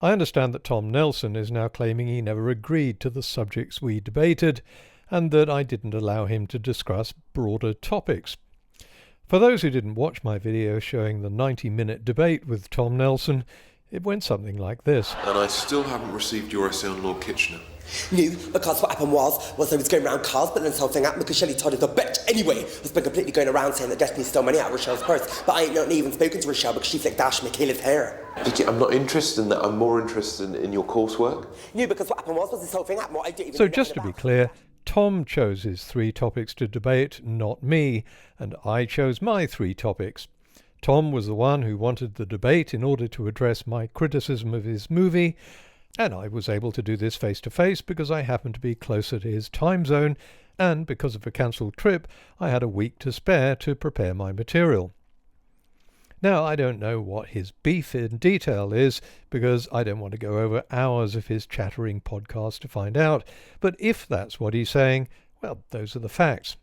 I understand that Tom Nelson is now claiming he never agreed to the subjects we debated, and that I didn't allow him to discuss broader topics. For those who didn't watch my video showing the 90-minute debate with Tom Nelson, it went something like this. And I still haven't received your essay on Lord Kitchener. No, because what happened was I was going around cars, but then something happened because Shelley told her the bitch anyway has been completely going around saying that Destiny stole money out of Rochelle's purse, but I ain't not even spoken to Rochelle because she flicked Ash Michaela's hair. Vicky, I'm not interested in that. I'm more interested in your coursework. No, because what happened was this whole thing happened. What I didn't even So know just to nothing be about. clear, Tom chose his 3 topics to debate, not me, and I chose my 3 topics. Tom was the one who wanted the debate in order to address my criticism of his movie, and I was able to do this face-to-face because I happened to be closer to his time zone, and because of a cancelled trip, I had a week to spare to prepare my material. Now, I don't know what his beef in detail is, because I don't want to go over hours of his chattering podcast to find out, but if that's what he's saying, well, those are the facts.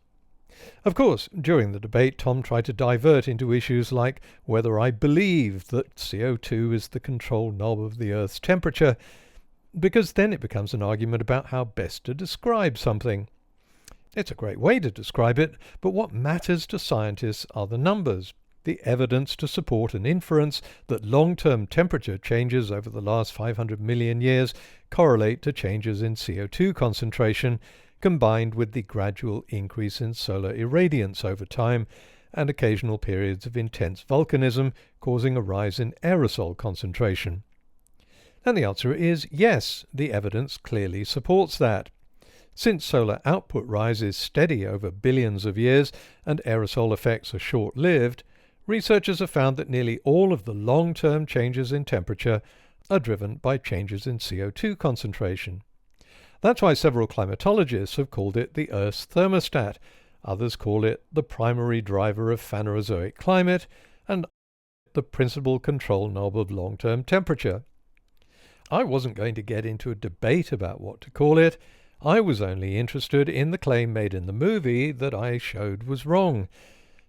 Of course, during the debate, Tom tried to divert into issues like whether I believe that CO2 is the control knob of the Earth's temperature, because then it becomes an argument about how best to describe something. It's a great way to describe it, but what matters to scientists are the numbers, the evidence to support an inference that long-term temperature changes over the last 500 million years correlate to changes in CO2 concentration, combined with the gradual increase in solar irradiance over time and occasional periods of intense volcanism causing a rise in aerosol concentration. And the answer is yes, the evidence clearly supports that. Since solar output rise is steady over billions of years and aerosol effects are short-lived, researchers have found that nearly all of the long-term changes in temperature are driven by changes in CO2 concentration. That's why several climatologists have called it the Earth's thermostat. Others call it the primary driver of Phanerozoic climate and the principal control knob of long-term temperature. I wasn't going to get into a debate about what to call it. I was only interested in the claim made in the movie that I showed was wrong.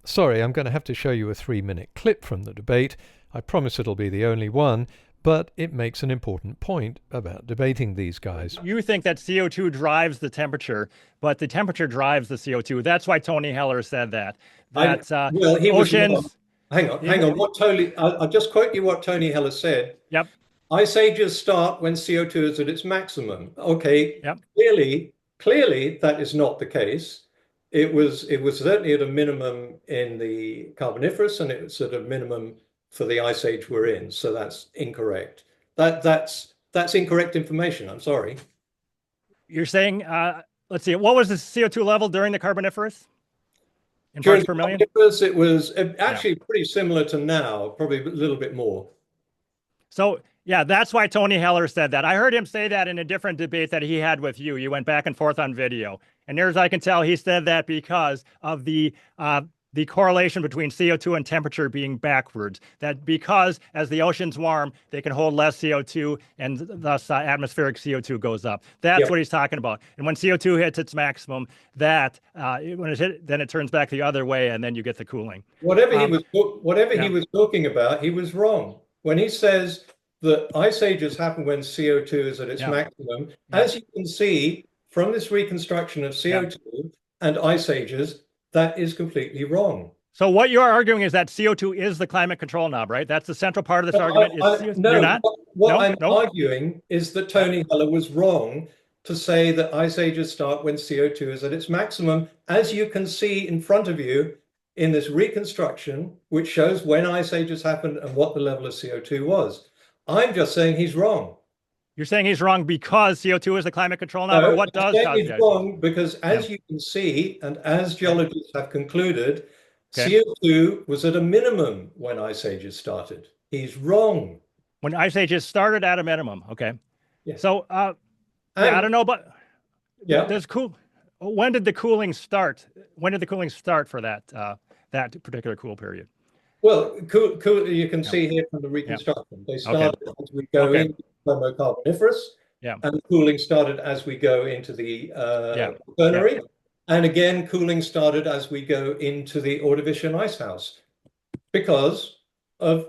Sorry, I'm going to have to show you a 3-minute clip from the debate. I promise it'll be the only one, but it makes an important point about debating these guys. You think that CO2 drives the temperature, but the temperature drives the CO2. That's why Tony Heller said that. Well, he was wrong. Hang on. I'll just quote you what Tony Heller said. Yep. Ice ages start when CO2 is at its maximum. Okay. Yep. Clearly, that is not the case. It was certainly at a minimum in the Carboniferous, and it was at a minimum for the ice age we're in. So that's incorrect. That's incorrect information. I'm sorry. You're saying, let's see, what was the CO2 level during the Carboniferous? In parts per million? It was actually pretty similar to now, probably a little bit more. So, yeah, that's why Tony Heller said that. I heard him say that in a different debate that he had with you. You went back and forth on video. And near as I can tell, he said that because of the correlation between CO2 and temperature being backwards. That because as the oceans warm, they can hold less CO2 and thus atmospheric CO2 goes up. That's what he's talking about. And when CO2 hits its maximum, when it hit, then it turns back the other way and then you get the cooling. Whatever he was talking about, he was wrong. When he says that ice ages happen when CO2 is at its maximum, as you can see from this reconstruction of CO2 and ice ages, that is completely wrong. So what you're arguing is that CO2 is the climate control knob, right? That's the central part of this argument. You're not? What I'm arguing is that Tony Heller was wrong to say that ice ages start when CO2 is at its maximum, as you can see in front of you in this reconstruction, which shows when ice ages happened and what the level of CO2 was. I'm just saying he's wrong. You're saying he's wrong because CO2 is the climate control knob, or what does cause he's wrong because, as you can see, and as geologists have concluded, CO2 was at a minimum when ice ages started. He's wrong. When ice ages started at a minimum, okay. Yeah. So, I don't know, but when did the cooling start? When did the cooling start for that particular cool period? Well, you can see here from the reconstruction. They started as we go into the Carboniferous, and the cooling started as we go into the Quaternary, and again, cooling started as we go into the Ordovician icehouse because of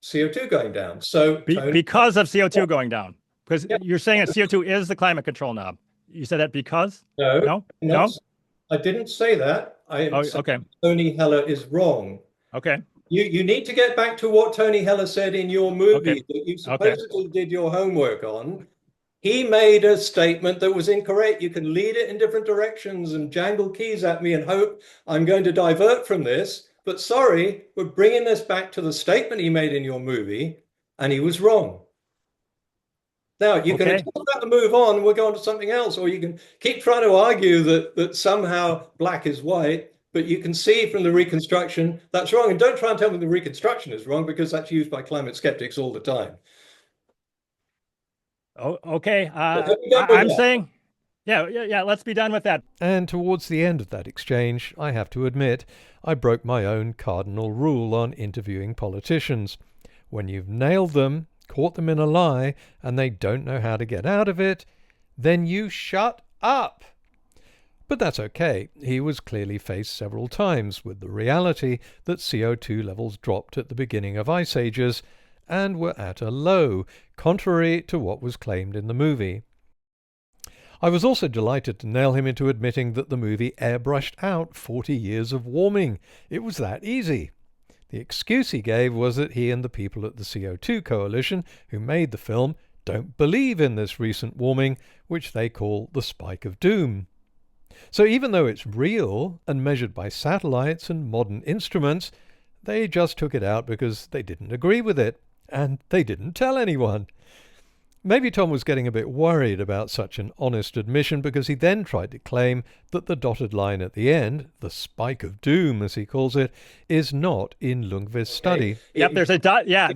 CO2 going down. So because of CO2 going down. Because Yeah. you're saying that CO2 is the climate control knob. You said that because? No, No? I didn't say that. I am saying Okay. Tony Heller is wrong. Okay. You need to get back to what Tony Heller said in your movie Okay. that you supposedly did your homework on. He made a statement that was incorrect. You can lead it in different directions and jangle keys at me and hope I'm going to divert from this. But sorry, we're bringing this back to the statement he made in your movie, and he was wrong. Now, you can accept that and move on, and we'll go on to something else, or you can keep trying to argue that somehow black is white, but you can see from the reconstruction that's wrong. And don't try and tell me the reconstruction is wrong, because that's used by climate skeptics all the time. Oh, okay. I'm saying, yeah, let's be done with that. And towards the end of that exchange, I have to admit, I broke my own cardinal rule on interviewing politicians. When you've nailed them, caught them in a lie, and they don't know how to get out of it, then you shut up. But that's okay. He was clearly faced several times with the reality that CO2 levels dropped at the beginning of ice ages and were at a low, contrary to what was claimed in the movie. I was also delighted to nail him into admitting that the movie airbrushed out 40 years of warming. It was that easy. The excuse he gave was that he and the people at the CO2 Coalition who made the film don't believe in this recent warming, which they call the spike of doom. So even though it's real and measured by satellites and modern instruments, they just took it out because they didn't agree with it, and they didn't tell anyone. Maybe Tom was getting a bit worried about such an honest admission, because he then tried to claim that the dotted line at the end, the spike of doom as he calls it, is not in Ljungqvist's study. Yep,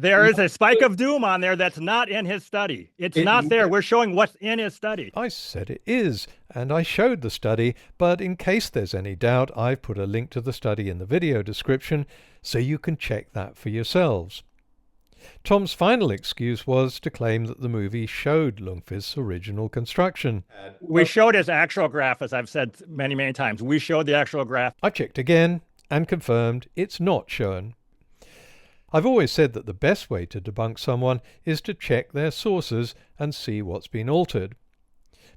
there is a spike of doom on there that's not in his study. It's not there. We're showing what's in his study. I said it is, and I showed the study, but in case there's any doubt, I've put a link to the study in the video description so you can check that for yourselves. Tom's final excuse was to claim that the movie showed Ljungqvist's original construction. We showed his actual graph, as I've said many, many times. We showed the actual graph. I checked again and confirmed it's not shown. I've always said that the best way to debunk someone is to check their sources and see what's been altered.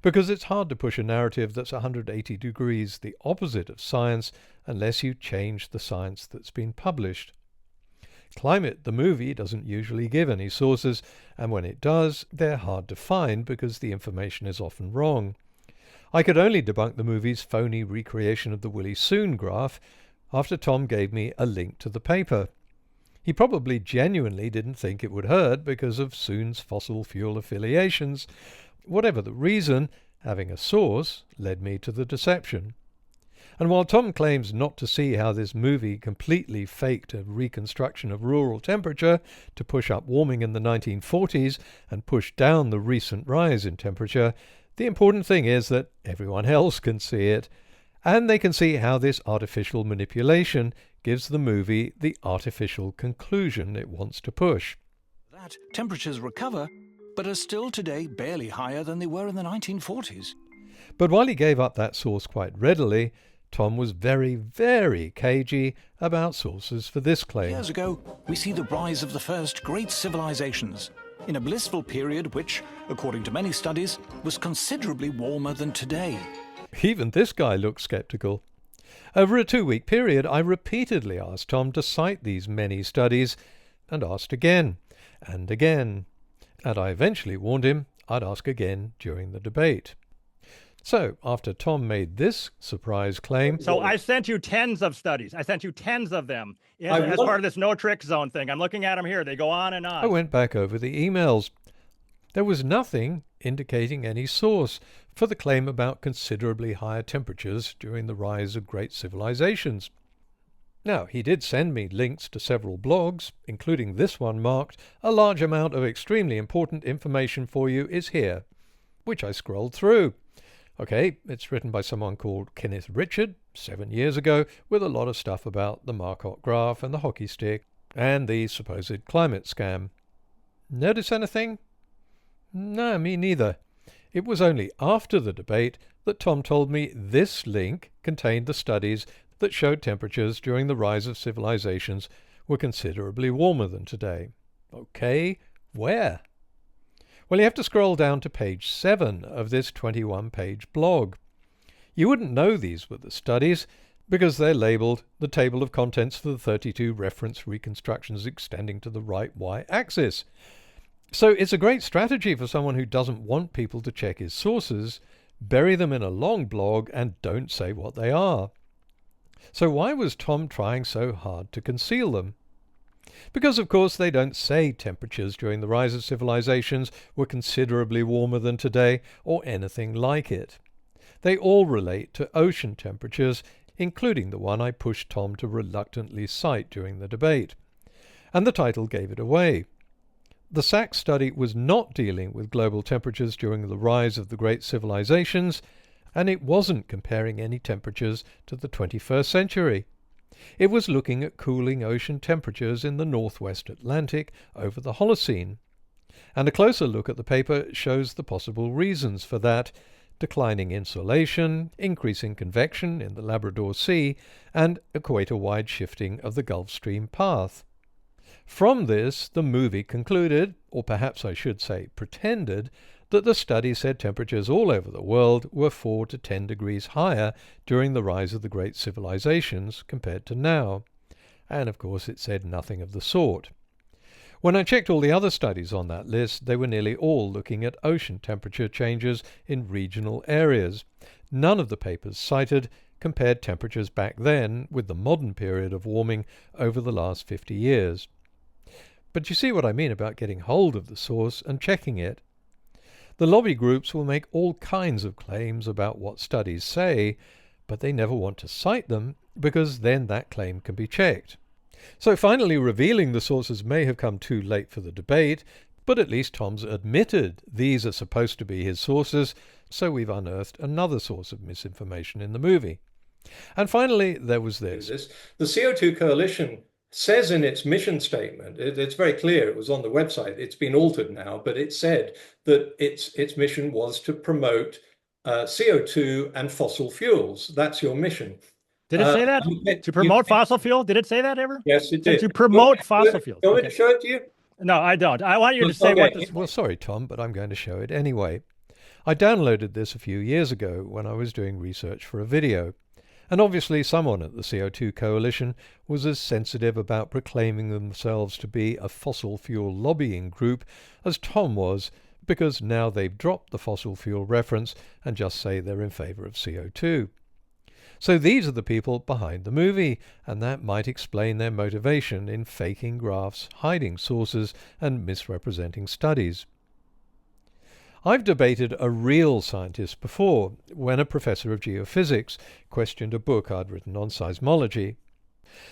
Because it's hard to push a narrative that's 180 degrees the opposite of science unless you change the science that's been published. Climate, the movie, doesn't usually give any sources, and when it does, they're hard to find because the information is often wrong. I could only debunk the movie's phony recreation of the Willie Soon graph after Tom gave me a link to the paper. He probably genuinely didn't think it would hurt because of Soon's fossil fuel affiliations. Whatever the reason, having a source led me to the deception. And while Tom claims not to see how this movie completely faked a reconstruction of rural temperature to push up warming in the 1940s and push down the recent rise in temperature, the important thing is that everyone else can see it, and they can see how this artificial manipulation gives the movie the artificial conclusion it wants to push. That temperatures recover, but are still today barely higher than they were in the 1940s. But while he gave up that source quite readily, Tom was very, very cagey about sources for this claim. Years ago, we see the rise of the first great civilizations in a blissful period which, according to many studies, was considerably warmer than today. Even this guy looked skeptical. Over a 2-week period, I repeatedly asked Tom to cite these many studies, and asked again and again. And I eventually warned him I'd ask again during the debate. So, after Tom made this surprise claim... So I sent you tens of studies. I sent you tens of them as part of this no-trick zone thing. I'm looking at them here. They go on and on. I went back over the emails. There was nothing indicating any source for the claim about considerably higher temperatures during the rise of great civilizations. Now, he did send me links to several blogs, including this one marked, "A large amount of extremely important information for you is here," which I scrolled through. Okay, it's written by someone called Kenneth Richard 7 years ago, with a lot of stuff about the Marquardt graph and the hockey stick and the supposed climate scam. Notice anything? No, me neither. It was only after the debate that Tom told me this link contained the studies that showed temperatures during the rise of civilizations were considerably warmer than today. Okay, where? Well, you have to scroll down to page 7 of this 21-page blog. You wouldn't know these were the studies because they're labelled the table of contents for the 32 reference reconstructions extending to the right y-axis. So it's a great strategy for someone who doesn't want people to check his sources. Bury them in a long blog and don't say what they are. So why was Tom trying so hard to conceal them? Because, of course, they don't say temperatures during the rise of civilizations were considerably warmer than today or anything like it. They all relate to ocean temperatures, including the one I pushed Tom to reluctantly cite during the debate. And the title gave it away. The Sachs study was not dealing with global temperatures during the rise of the great civilizations, and it wasn't comparing any temperatures to the 21st century. It was looking at cooling ocean temperatures in the northwest Atlantic over the Holocene. And a closer look at the paper shows the possible reasons for that: declining insolation, increasing convection in the Labrador Sea, and equator-wide shifting of the Gulf Stream path. From this, the movie concluded, or perhaps I should say pretended, that the study said temperatures all over the world were 4 to 10 degrees higher during the rise of the great civilizations compared to now. And of course it said nothing of the sort. When I checked all the other studies on that list, they were nearly all looking at ocean temperature changes in regional areas. None of the papers cited compared temperatures back then with the modern period of warming over the last 50 years. But you see what I mean about getting hold of the source and checking it. The lobby groups will make all kinds of claims about what studies say, but they never want to cite them because then that claim can be checked. So finally revealing the sources may have come too late for the debate, but at least Tom's admitted these are supposed to be his sources, so we've unearthed another source of misinformation in the movie. And finally, there was this. The CO2 Coalition says in its mission statement, it's very clear, it was on the website, it's been altered now, but it said that its mission was to promote CO2 and fossil fuels. That's your mission. Did it say that? To promote fossil fuel? Did it say that ever? Yes, it did. To promote fossil fuels. Do you want me to show it to you? No, I don't. I want you to say what this... Well, sorry, Tom, but I'm going to show it anyway. I downloaded this a few years ago when I was doing research for a video. And obviously someone at the CO2 Coalition was as sensitive about proclaiming themselves to be a fossil fuel lobbying group as Tom was, because now they've dropped the fossil fuel reference and just say they're in favour of CO2. So these are the people behind the movie, and that might explain their motivation in faking graphs, hiding sources, and misrepresenting studies. I've debated a real scientist before, when a professor of geophysics questioned a book I'd written on seismology.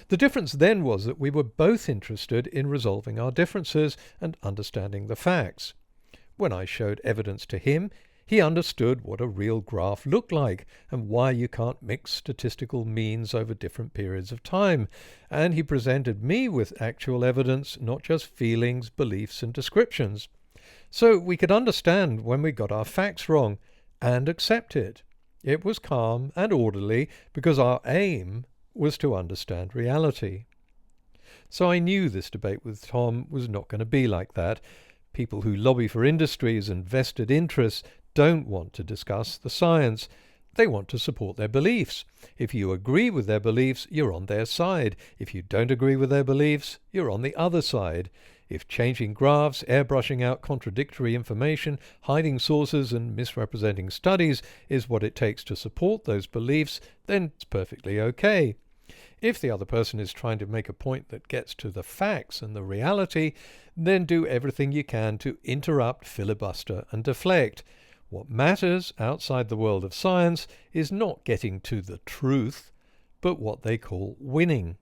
The difference then was that we were both interested in resolving our differences and understanding the facts. When I showed evidence to him, he understood what a real graph looked like and why you can't mix statistical means over different periods of time, and he presented me with actual evidence, not just feelings, beliefs, and descriptions. So we could understand when we got our facts wrong and accept it. It was calm and orderly because our aim was to understand reality. So I knew this debate with Tom was not going to be like that. People who lobby for industries and vested interests don't want to discuss the science. They want to support their beliefs. If you agree with their beliefs, you're on their side. If you don't agree with their beliefs, you're on the other side. If changing graphs, airbrushing out contradictory information, hiding sources and misrepresenting studies is what it takes to support those beliefs, then it's perfectly okay. If the other person is trying to make a point that gets to the facts and the reality, then do everything you can to interrupt, filibuster, and deflect. What matters outside the world of science is not getting to the truth, but what they call winning.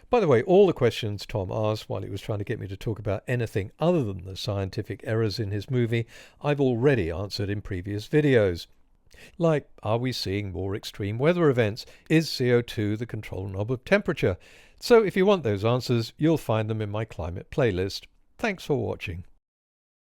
By the way, all the questions Tom asked while he was trying to get me to talk about anything other than the scientific errors in his movie, I've already answered in previous videos. Like, are we seeing more extreme weather events? Is CO2 the control knob of temperature? So if you want those answers, you'll find them in my climate playlist. Thanks for watching.